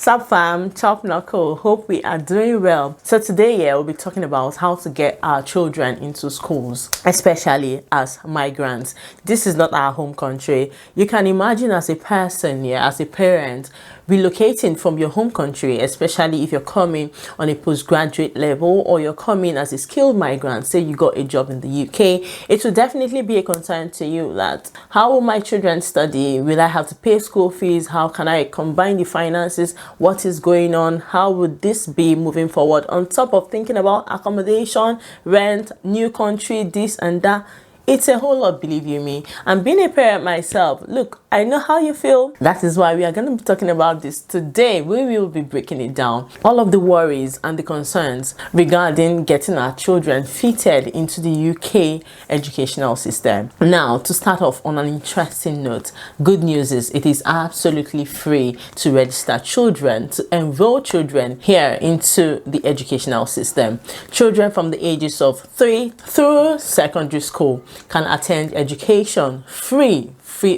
Sup fam, chop knuckle, hope we are doing well. So today we'll be talking about how to get our children into schools, especially as migrants. This is not our home country. You can imagine as a person, as a parent, relocating from your home country, especially if you're coming on a postgraduate level or you're coming as a skilled migrant, say you got a job in the UK, it will definitely be a concern to you that how will my children study? Will I have to pay school fees? How can I combine the finances? What is going on? How would this be moving forward? On top of thinking about accommodation, rent, new country, this and that. It's a whole lot, believe you me. And being a parent myself, look, I know how you feel. That is why we are going to be talking about this today. We will be breaking it down. All of the worries and the concerns regarding getting our children fitted into the UK educational system. Now, to start off on an interesting note, good news is it is absolutely free to register children, to enroll children here into the educational system. Children from the ages of 3 through secondary school can attend education free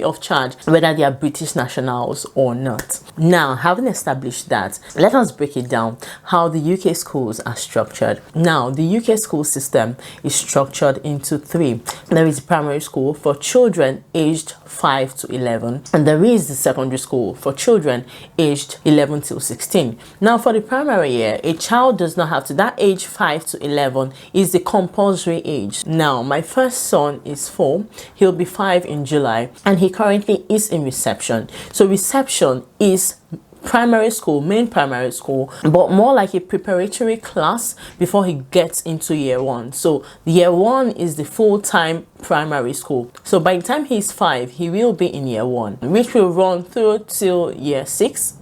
of charge, whether they are British nationals or not. Now, having established that, let us break it down how the UK schools are structured. Now, the UK school system is structured into three. There is primary school for children aged 5 to 11, and there is the secondary school for children aged 11 to 16. Now, for the primary year, a child does not have to, that age 5 to 11 is the compulsory age. Now, my first son is 4, he'll be 5 in July, and he currently is in reception. So reception is primary school, main primary school, but more like a preparatory class before he gets into year 1. So year 1 is the full-time primary school. So by the time he's 5, he will be in year 1, which will run through till year 6.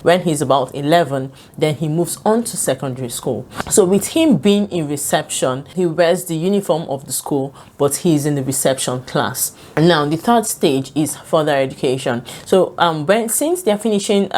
When he's about 11, then he moves on to secondary school. So with him being in reception, he wears the uniform of the school, but he's in the reception class. Now the third stage is further education. So since they're finishing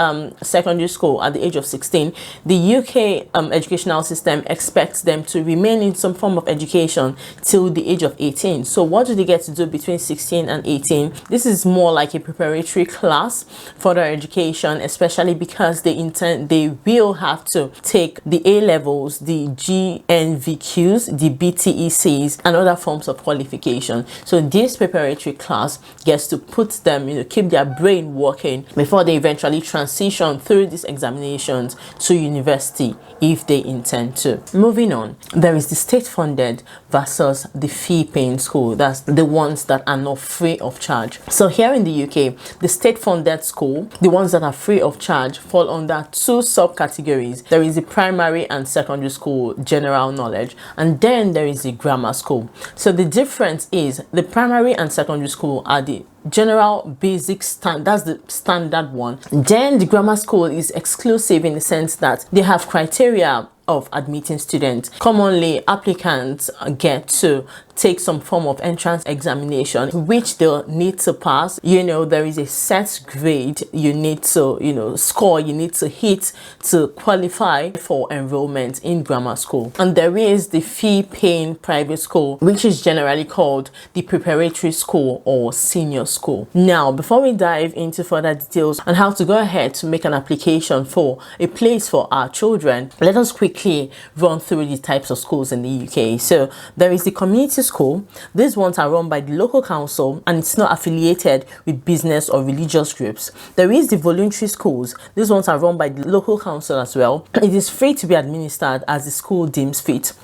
secondary school at the age of 16, the UK educational system expects them to remain in some form of education till the age of 18. So what do they get to do between 16 and 18? This is more like a preparatory class for their education, especially because they will have to take the A levels, the GNVQs, the BTECs, and other forms of qualification. So this preparatory class gets to put them, keep their brain working before they eventually transition through these examinations to university if they intend to. Moving on, there is the state-funded versus the fee-paying school. That's the ones that are not free of charge. So here in the UK, the state-funded school, the ones that are free of charge, fall under two subcategories. There is the primary and secondary school general knowledge, and then there is the grammar school. So the difference is the primary and secondary school are the general basic that's the standard one. Then the grammar school is exclusive in the sense that they have criteria of admitting students. Commonly, applicants get to take some form of entrance examination which they'll need to pass. There is a set grade you need to score, you need to hit to qualify for enrollment in grammar school. And there is the fee paying private school, which is generally called the preparatory school or senior school. Now, before we dive into further details on how to go ahead to make an application for a place for our children, let us quickly run through the types of schools in the UK. So there is the community school. These ones are run by the local council and it's not affiliated with business or religious groups. There is the voluntary schools. These ones are run by the local council as well. It is free to be administered as the school deems fit.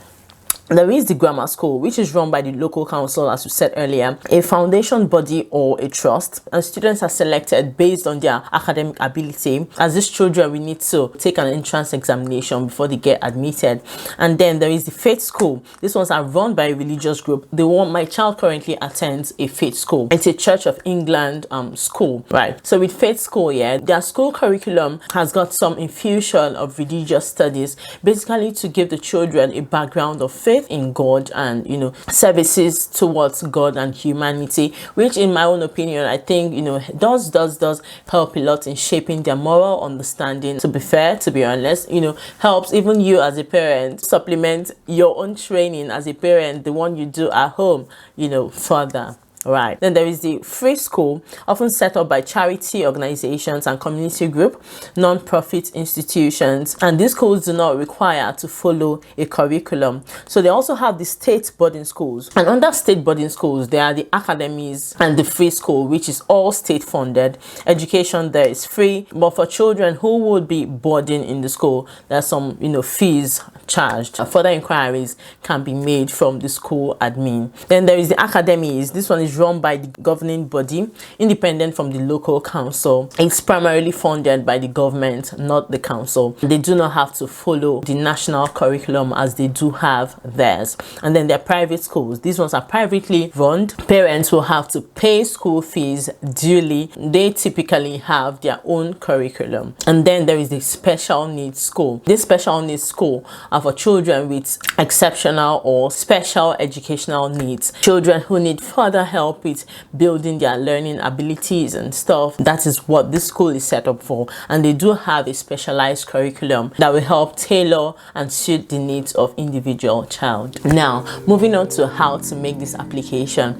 There is the grammar school, which is run by the local council, as we said earlier, a foundation body or a trust, and students are selected based on their academic ability. As these children, we need to take an entrance examination before they get admitted. And then there is the faith school. These ones are run by a religious group. My child currently attends a faith school. It's a Church of England school, right? So with faith school, their school curriculum has got some infusion of religious studies, basically to give the children a background of faith in God and services towards God and humanity, which in my own opinion I think does help a lot in shaping their moral understanding. To be fair, to be honest, helps even you as a parent supplement your own training as a parent, the one you do at home, further. right? Then there is the free school, often set up by charity organizations and community group, non-profit institutions, and these schools do not require to follow a curriculum. So they also have the state boarding schools, and under state boarding schools there are the academies and the free school, which is all state funded. Education there is free, but for children who would be boarding in the school, there's some fees charged. Further inquiries can be made from the school admin. Then there is the academies. This one is run by the governing body, independent from the local council. It's primarily funded by the government, not the council. They do not have to follow the national curriculum as they do have theirs. And then there are private schools. These ones are privately run. Parents will have to pay school fees duly. They typically have their own curriculum. And then there is the special needs school. This special needs school are for children with exceptional or special educational needs, children who need further help with building their learning abilities and stuff. That is what this school is set up for, and they do have a specialized curriculum that will help tailor and suit the needs of individual child. Now, moving on to how to make this application.